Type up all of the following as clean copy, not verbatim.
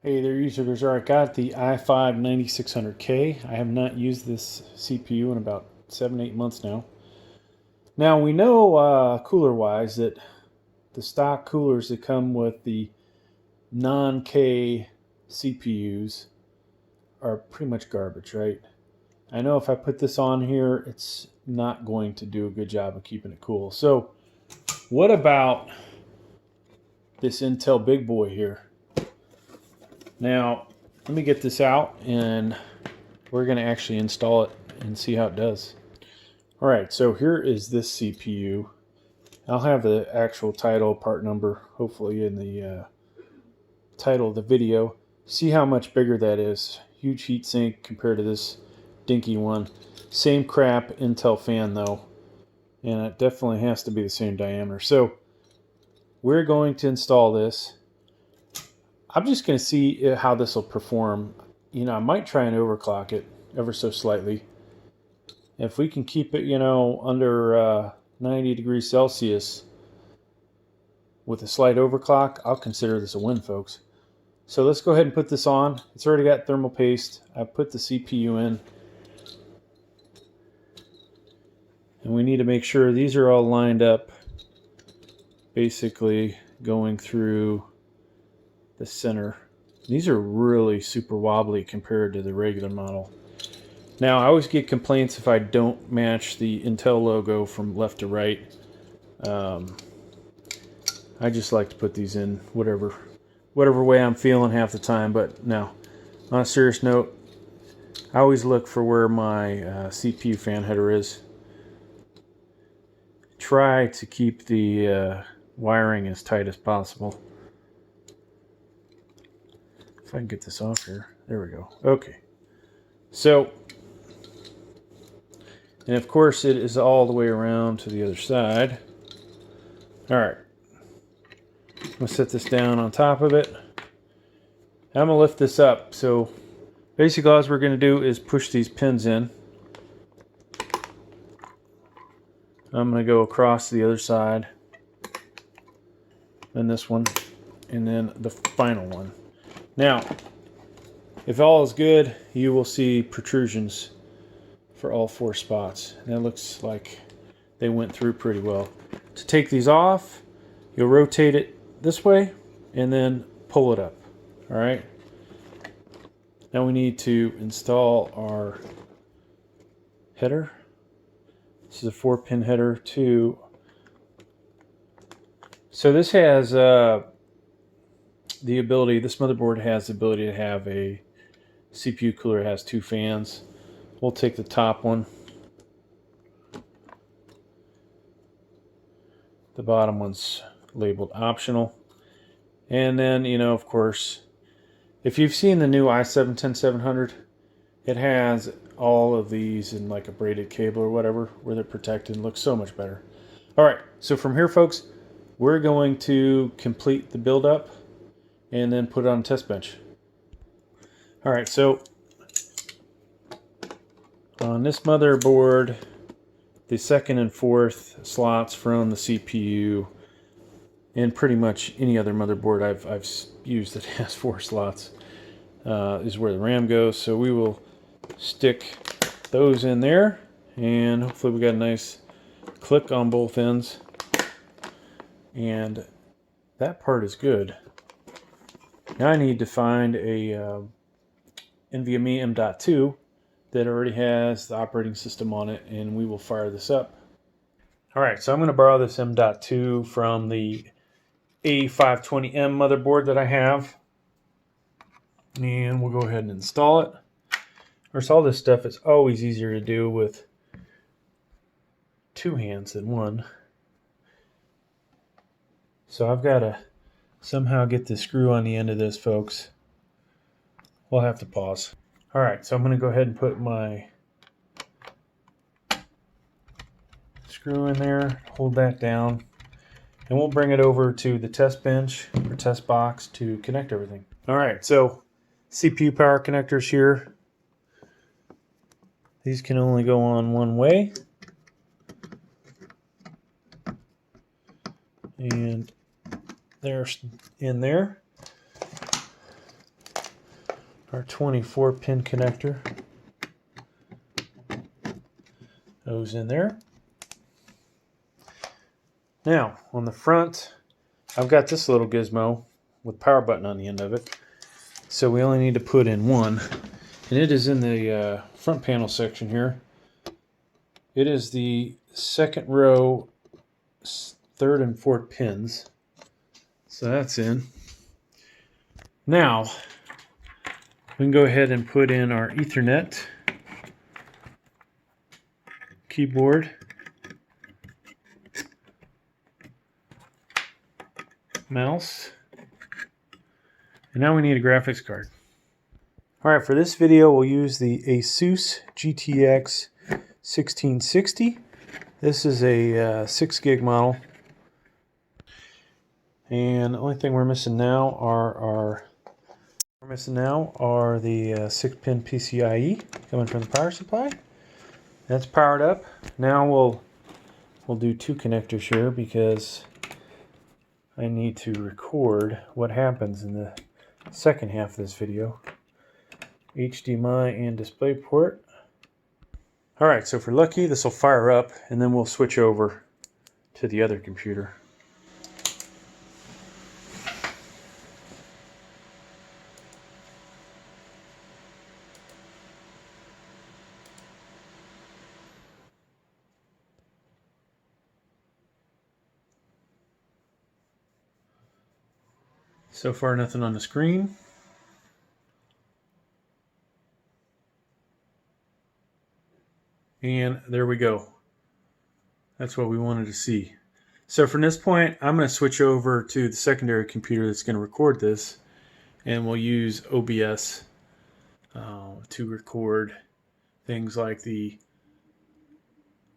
Hey there, users. All right, got the i5 9600K. I have not used this CPU in about 7-8 months now. Now we know cooler-wise that the stock coolers that come with the non-K CPUs are pretty much garbage, right? I know if I put this on here, it's not going to do a good job of keeping it cool. So what about this Intel big boy here? Now, let me get this out and we're going to actually install it and see how it does. All right, so here is this CPU. I'll have the actual title, part number, hopefully in the title of the video. See how much bigger that is. Huge heatsink compared to this dinky one. Same crap Intel fan though, and it definitely has to be the same diameter. So we're going to install this. I'm just going to see how this will perform. You know, I might try and overclock it ever so slightly. If we can keep it, you know, under 90 degrees Celsius with a slight overclock, I'll consider this a win, folks. So let's go ahead and put this on. It's already got thermal paste. I've put the CPU in. And we need to make sure these are all lined up, basically going through the center. These are really super wobbly compared to the regular model. Now, I always get complaints if I don't match the Intel logo from left to right. I just like to put these in whatever way I'm feeling half the time. But now, on a serious note, I always look for where my CPU fan header is. Try to keep the wiring as tight as possible. If I can get this off here. There we go. Okay. So, and of course it is all the way around to the other side. All right. I'm going to set this down on top of it. I'm going to lift this up. So basically all we're going to do is push these pins in. I'm going to go across the other side. Then this one. And then the final one. Now, if all is good, you will see protrusions for all 4 spots. And it looks like they went through pretty well. To take these off, you'll rotate it this way and then pull it up. All right. Now we need to install our header. This is a 4-pin header too. So this has the ability, this motherboard has the ability to have a CPU cooler. It has 2 fans. We'll take the top one. The bottom one's labeled optional. And then, you know, of course, if you've seen the new i7-10700, it has all of these in like a braided cable or whatever, where they're protected and looks so much better. All right, so from here, folks, we're going to complete the build up and then put it on a test bench. All right, so on this motherboard, the 2nd and 4th slots from the CPU, and pretty much any other motherboard I've used that has 4 slots, is where the RAM goes. So we will stick those in there, and hopefully we got a nice click on both ends. And that part is good. Now I need to find a NVMe M.2 that already has the operating system on it, and we will fire this up. All right, so I'm going to borrow this M.2 from the A520M motherboard that I have, and we'll go ahead and install it. Of course, all this stuff is always easier to do with 2 hands than 1. So I've got to somehow get the screw on the end of this, folks. We'll have to pause. All right, so I'm going to go ahead and put my screw in there, hold that down, and we'll bring it over to the test bench or test box to connect everything. All right, so CPU power connectors here. These can only go on one way. And they're in there. our 24 pin connector goes in there. Now on the front, I've got this little gizmo with power button on the end of it. So we only need to put in one, and it is in the front panel section here. It is the second row, third and fourth pins. So that's in. Now we can go ahead and put in our Ethernet keyboard, mouse, and now we need a graphics card. Alright, for this video we'll use the Asus GTX 1660. This is a 6 gig model. And the only thing we're missing now are the 6-pin PCIe coming from the power supply. That's powered up. Now we'll do two connectors here because I need to record what happens in the second half of this video. HDMI and DisplayPort. Alright, so if we're lucky, this will fire up, and then we'll switch over to the other computer. So far, nothing on the screen. And there we go. That's what we wanted to see. So from this point, I'm going to switch over to the secondary computer that's going to record this. And we'll use OBS to record things like the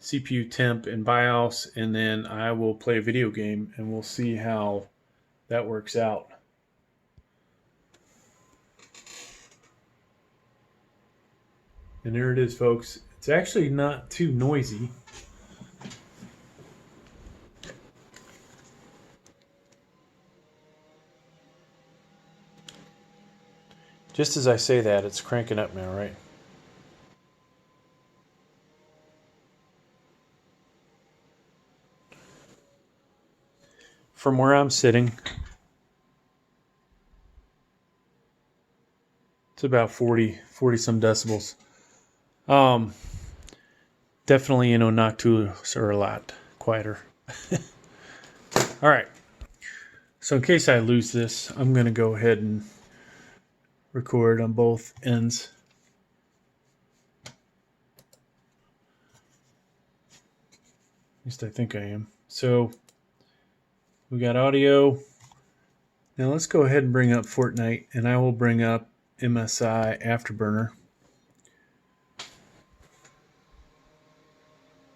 CPU temp and BIOS. And then I will play a video game and we'll see how that works out. And there it is, folks. It's actually not too noisy. Just as I say that, it's cranking up now, right? From where I'm sitting, it's about 40 some decibels. Definitely, Noctules are a lot quieter. All right. So in case I lose this, I'm going to go ahead and record on both ends. At least I think I am. So we got audio. Now let's go ahead and bring up Fortnite, and I will bring up MSI Afterburner.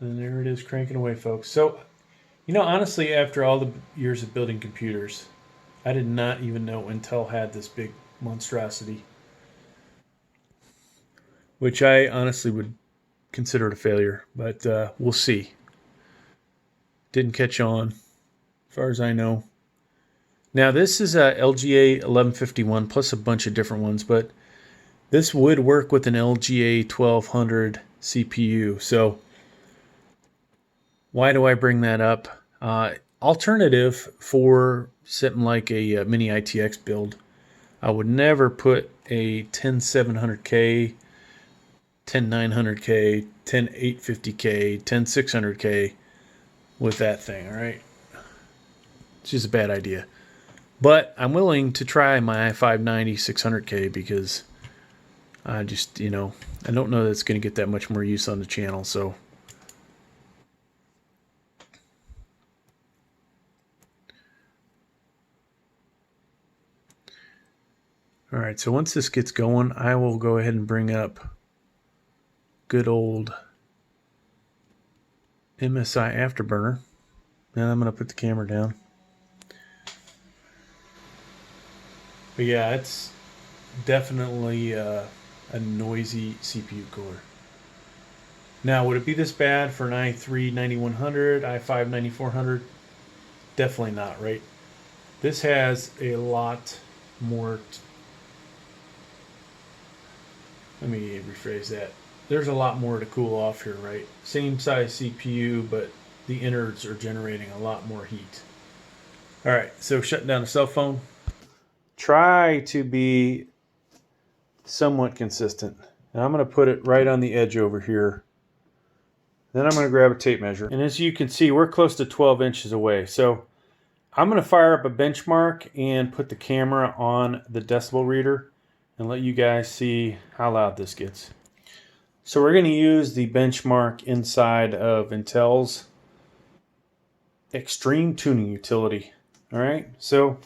And there it is, cranking away, folks. So, honestly, after all the years of building computers, I did not even know Intel had this big monstrosity, which I honestly would consider it a failure, but we'll see. Didn't catch on, as far as I know. Now, this is a LGA 1151 plus a bunch of different ones, but this would work with an LGA 1200 CPU. So why do I bring that up? Alternative for something like a mini ITX build, I would never put a 10700K, 10900K, 10850K, 10600K with that thing, all right? It's just a bad idea. But I'm willing to try my i5 600K because I just, I don't know that it's going to get that much more use on the channel, so. All right, so once this gets going, I will go ahead and bring up good old MSI Afterburner. And I'm going to put the camera down. But yeah, it's definitely a noisy CPU cooler. Now, would it be this bad for an i3 9100, i5 9400? Definitely not, right? This has a lot more let me rephrase that. There's a lot more to cool off here, right? Same size CPU, but the innards are generating a lot more heat. All right, so shutting down the cell phone. Try to be somewhat consistent. And I'm going to put it right on the edge over here. Then I'm going to grab a tape measure. And as you can see, we're close to 12 inches away. So I'm going to fire up a benchmark and put the camera on the decibel reader and let you guys see how loud this gets. So we're going to use the benchmark inside of Intel's Extreme Tuning Utility. All right, so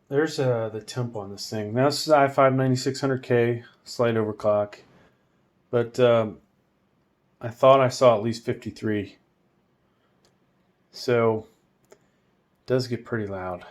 there's the temp on this thing. Now this is i5 9600K, slight overclock, but I thought I saw at least 53. So it does get pretty loud.